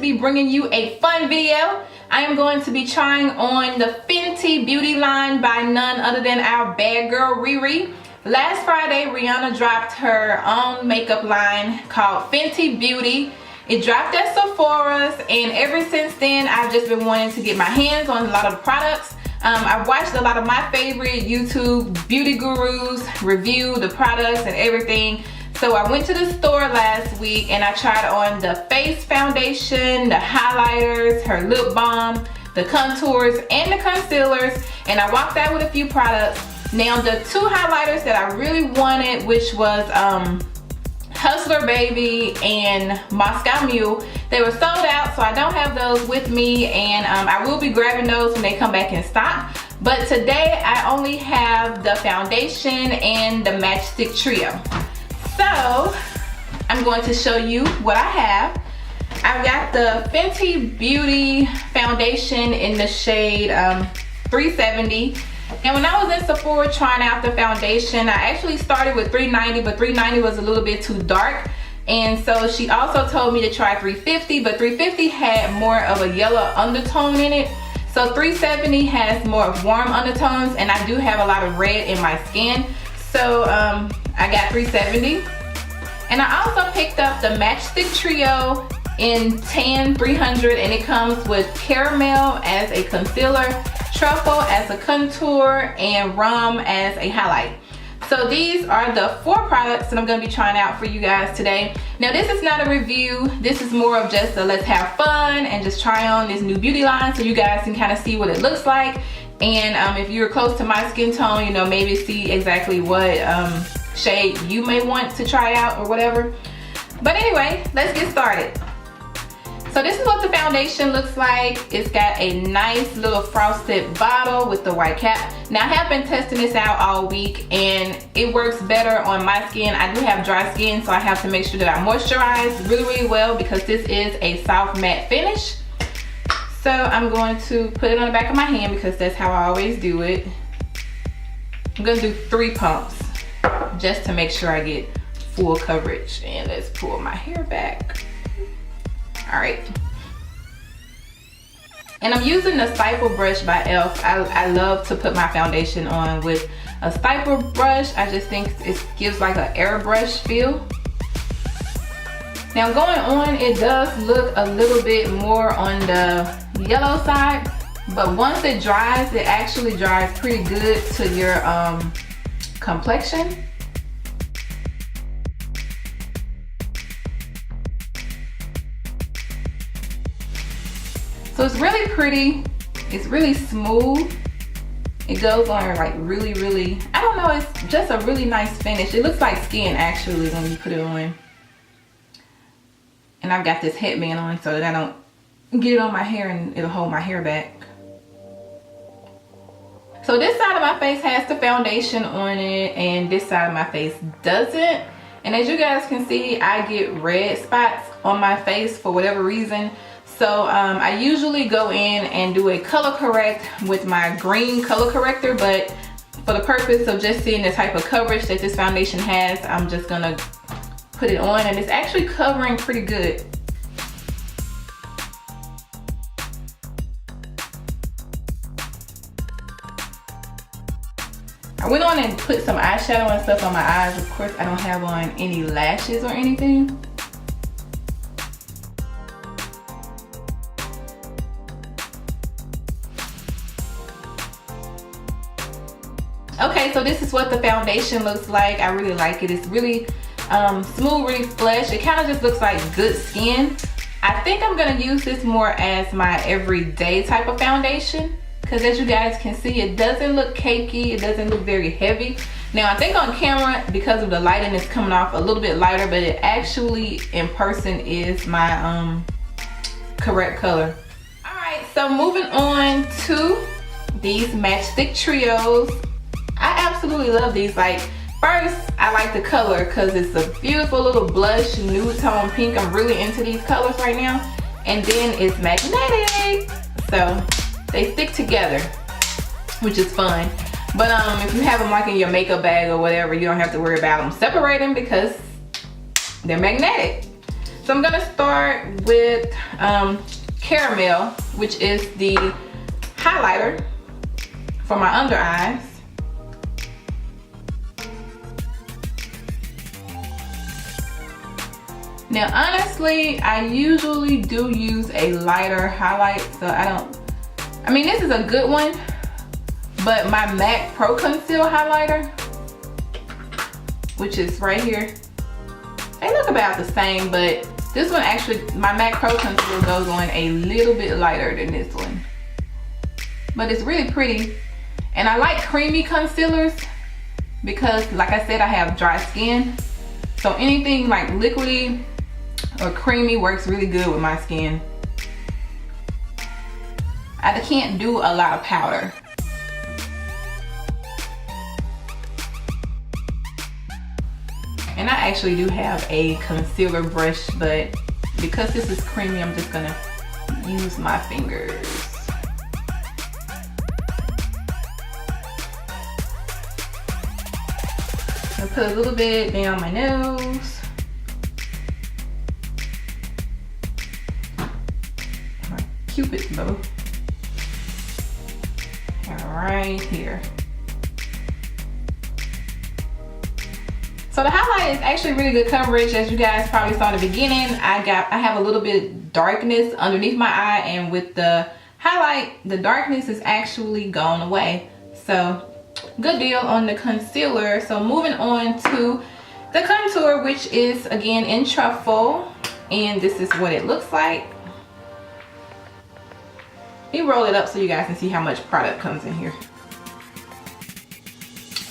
be bringing you a fun video. I am going to be trying on the Fenty Beauty line by none other than our bad girl Riri. Last Friday, Rihanna dropped her own makeup line called Fenty Beauty. It dropped at Sephora's, and ever since then, I've just been wanting to get my hands on a lot of the products. I've watched a lot of my favorite YouTube beauty gurus review the products and everything. So I went to the store last week and I tried on the face foundation, the highlighters, her lip balm, the contours, and the concealers. And I walked out with a few products. Now the two highlighters that I really wanted, which was Hustler Baby and Moscow Mule, they were sold out, so I don't have those with me, and I will be grabbing those when they come back in stock. But today I only have the foundation and the Matchstick Trio. So I'm going to show you what I have. I've got the Fenty Beauty foundation in the shade 370. And when I was in Sephora trying out the foundation, I actually started with 390, but 390 was a little bit too dark. And so she also told me to try 350, but 350 had more of a yellow undertone in it. So 370 has more warm undertones, and I do have a lot of red in my skin. So I got 370. And I also picked up the Matchstick Trio in Tan 300, and it comes with Caramel as a concealer, Truffle as a contour, and Rum as a highlight. So these are the 4 products that I'm going to be trying out for you guys today. Now this is not a review, this is more of just a let's have fun and just try on this new beauty line so you guys can kind of see what it looks like. And if you're close to my skin tone, you know, maybe see exactly what shade you may want to try out or whatever. But anyway, let's get started. So this is what the foundation looks like. It's got a nice little frosted bottle with the white cap. Now I have been testing this out all week and it works better on my skin. I do have dry skin, so I have to make sure that I moisturize really well because this is a soft matte finish. So I'm going to put it on the back of my hand because that's how I always do it. I'm gonna do 3 pumps just to make sure I get full coverage. And let's pull my hair back. All right. And I'm using the stipple brush by e.l.f. I love to put my foundation on with a stipple brush. I just think it gives like an airbrush feel. Now going on, it does look a little bit more on the yellow side, but once it dries, it actually dries pretty good to your complexion. So it's really pretty, it's really smooth. It goes on like really, I don't know, it's just a really nice finish. It looks like skin actually when you put it on. And I've got this headband on so that I don't get it on my hair and it'll hold my hair back. So this side of my face has the foundation on it and this side of my face doesn't. And as you guys can see, I get red spots on my face for whatever reason. So I usually go in and do a color correct with my green color corrector, but for the purpose of just seeing the type of coverage that this foundation has, I'm just gonna put it on, and it's actually covering pretty good. I went on and put some eyeshadow and stuff on my eyes. Of course, I don't have on any lashes or anything. Okay, so this is what the foundation looks like. I really like it. It's really smooth, really flesh. It kind of just looks like good skin. I think I'm gonna use this more as my everyday type of foundation because as you guys can see, it doesn't look cakey. It doesn't look very heavy. Now I think on camera, because of the lighting, it's coming off a little bit lighter, but it actually in person is my correct color. All right, so moving on to these Matchstick Trios. I absolutely love these. Like, first, I like the color because it's a beautiful little blush nude tone pink. I'm really into these colors right now. And then it's magnetic, so they stick together, which is fun. But if you have them like in your makeup bag or whatever, you don't have to worry about them separating because they're magnetic. So I'm gonna start with Caramel, which is the highlighter for my under eyes. Now honestly, I usually do use a lighter highlight, so I mean this is a good one, but my MAC Pro Conceal highlighter, which is right here, they look about the same, but this one actually, my MAC Pro Conceal goes on a little bit lighter than this one. But it's really pretty. And I like creamy concealers because, like I said, I have dry skin. So anything like liquidy or creamy works really good with my skin. I can't do a lot of powder. And I actually do have a concealer brush, but because this is creamy, I'm just gonna use my fingers. I'll put a little bit down my nose. My Cupid's bow. And right here. So the highlight is actually really good coverage. As you guys probably saw in the beginning, I have a little bit of darkness underneath my eye, and with the highlight, the darkness is actually gone away. So good deal on the concealer. So moving on to the contour, which is again in Truffle, and this is what it looks like. Let me roll it up so you guys can see how much product comes in here.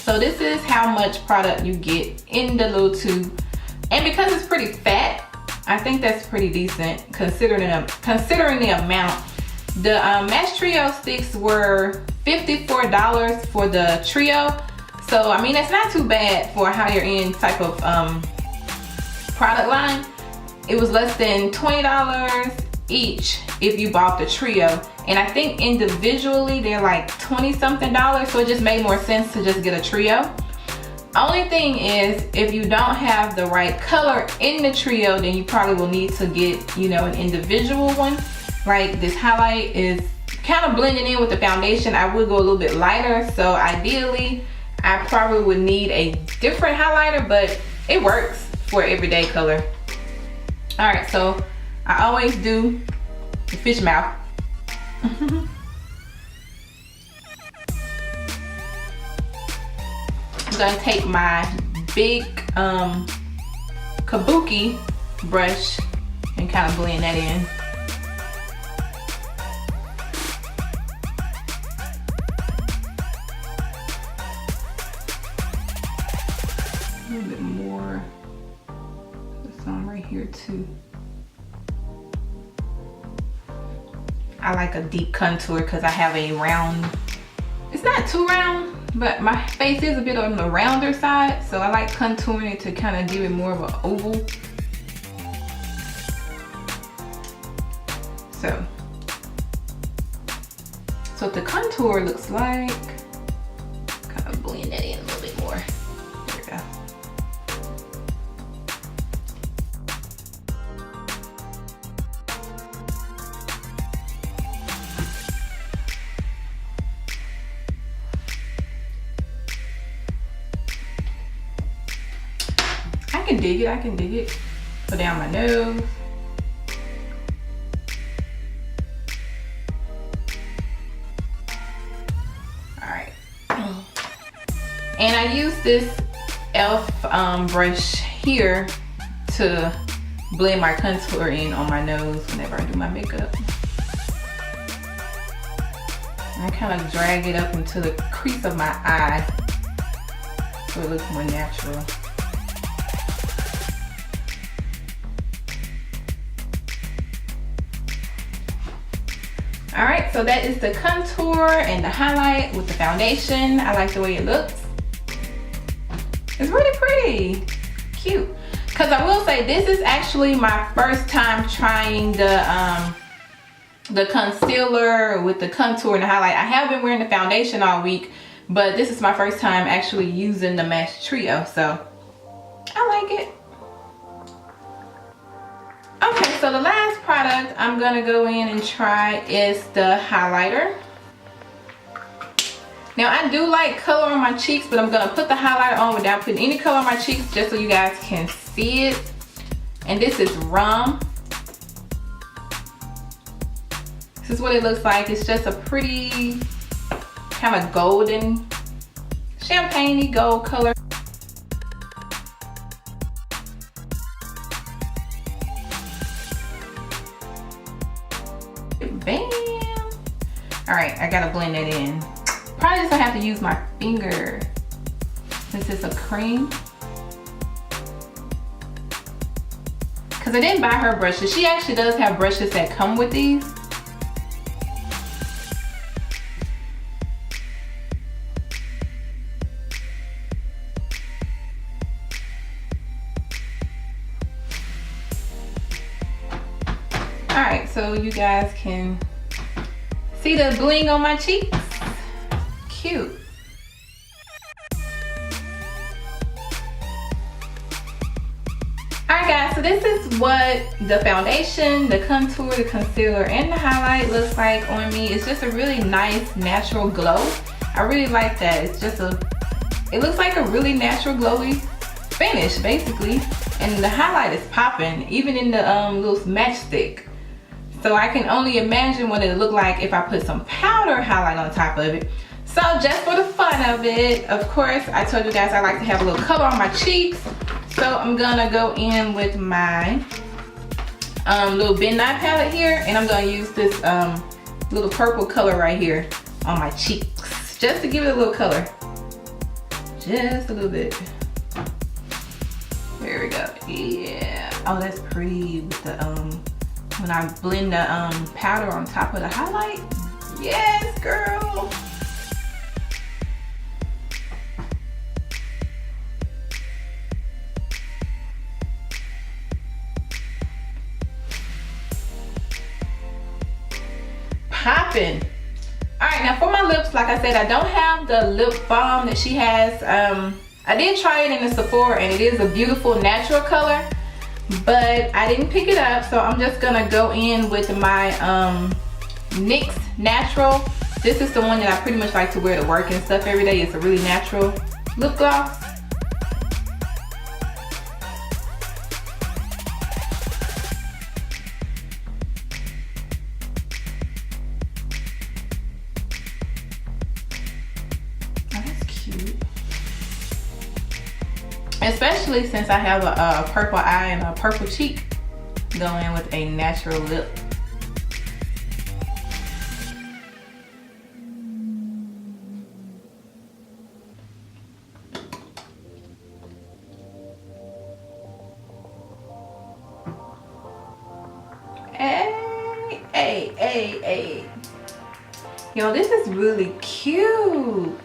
So this is how much product you get in the little tube, and because it's pretty fat, I think that's pretty decent considering the amount. The Match Trio sticks were $54 for the trio, so I mean that's not too bad for a higher end type of product line. It was less than $20 each if you bought the trio, and I think individually they're like 20 something dollars, so it just made more sense to just get a trio. Only thing is, if you don't have the right color in the trio, then you probably will need to get, you know, an individual one. Like this highlight is kind of blending in with the foundation. I would go a little bit lighter, so ideally I probably would need a different highlighter, but it works for everyday color. All right, so I always do the fish mouth. I'm gonna take my big kabuki brush and kind of blend that in. A little bit more. There's some right here too. I like a deep contour because I have a round, it's not too round, but my face is a bit on the rounder side, so I like contouring it to kind of give it more of an oval. So what the contour looks like, kind of blend that in a little bit more. There we go. I can dig it. Go down my nose. Alright. And I use this e.l.f. Brush here to blend my contour in on my nose whenever I do my makeup. And I kind of drag it up into the crease of my eye so it looks more natural. All right, so that is the contour and the highlight with the foundation. I like the way it looks. It's really pretty, cute. Because I will say, this is actually my first time trying the concealer with the contour and the highlight. I have been wearing the foundation all week, but this is my first time actually using the Match Trio, so I like it. so the last product I'm gonna go in and try is the highlighter. Now I do like color on my cheeks, but I'm gonna put the highlighter on without putting any color on my cheeks just so you guys can see it. And this is Rum. This is what it looks like. It's just a pretty kind of golden, champagne-y gold color. Bam! All right, I gotta blend that in. Probably just gonna have to use my finger since it's a cream. Cause I didn't buy her brushes. She actually does have brushes that come with these. Alright, so you guys can see the bling on my cheeks. Cute. Alright guys, so this is what the foundation, the contour, the concealer, and the highlight looks like on me. It's just a really nice natural glow. I really like that. It's just it looks like a really natural glowy finish basically. And the highlight is popping, even in the little matchstick. So I can only imagine what it would look like if I put some powder highlight on top of it. So just for the fun of it, of course, I told you guys I like to have a little color on my cheeks. So I'm gonna go in with my little Midnight palette here, and I'm gonna use this little purple color right here on my cheeks, just to give it a little color. Just a little bit. There we go. Yeah. Oh, that's pretty with the when I blend the powder on top of the highlight. Yes, girl. Popping. All right, now for my lips, like I said, I don't have the lip balm that she has. I did try it in the Sephora, and it is a beautiful natural color, but I didn't pick it up, so I'm just gonna go in with my NYX Natural. This is the one that I pretty much like to wear to work and stuff every day. It's a really natural lip gloss. Oh, that's cute. Especially since I have a purple eye and a purple cheek. Go in with a natural lip. Hey. Yo, this is really cute.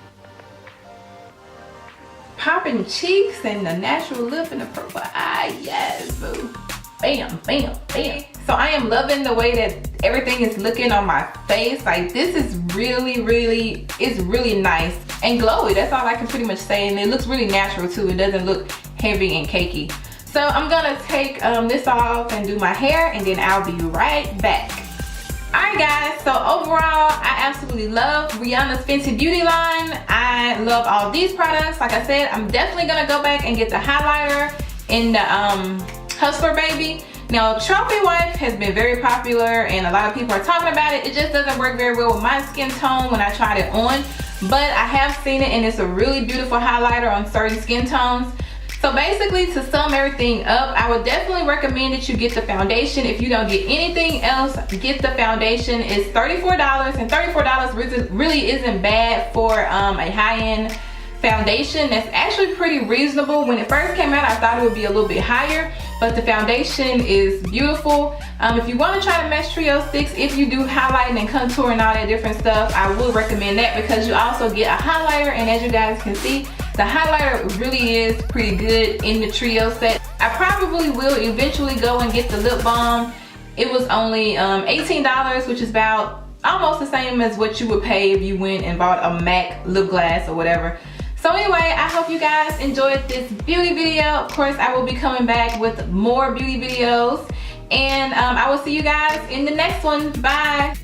Popping cheeks and the natural lip and the purple eye. Yes, boo. Bam, bam, bam. So I am loving the way that everything is looking on my face. Like, this is really, it's really nice and glowy. That's all I can pretty much say. And it looks really natural too. It doesn't look heavy and cakey. So I'm gonna take this off and do my hair, and then I'll be right back. Alright guys, so overall, I absolutely love Rihanna's Fenty Beauty line. I love all these products. Like I said, I'm definitely gonna go back and get the highlighter in the Hustler Baby. Now, Trophy Wipe has been very popular and a lot of people are talking about it. It just doesn't work very well with my skin tone when I tried it on. But I have seen it, and it's a really beautiful highlighter on certain skin tones. So basically, to sum everything up, I would definitely recommend that you get the foundation. If you don't get anything else, get the foundation. It's $34, and $34 really isn't bad for a high-end foundation. That's actually pretty reasonable. When it first came out, I thought it would be a little bit higher, but the foundation is beautiful. If you want to try the Match Trio Sticks, if you do highlighting and contour and all that different stuff, I would recommend that, because you also get a highlighter, and as you guys can see, the highlighter really is pretty good in the trio set. I probably will eventually go and get the lip balm. It was only $18, which is about almost the same as what you would pay if you went and bought a MAC lip gloss or whatever. So anyway, I hope you guys enjoyed this beauty video. Of course, I will be coming back with more beauty videos. And I will see you guys in the next one. Bye.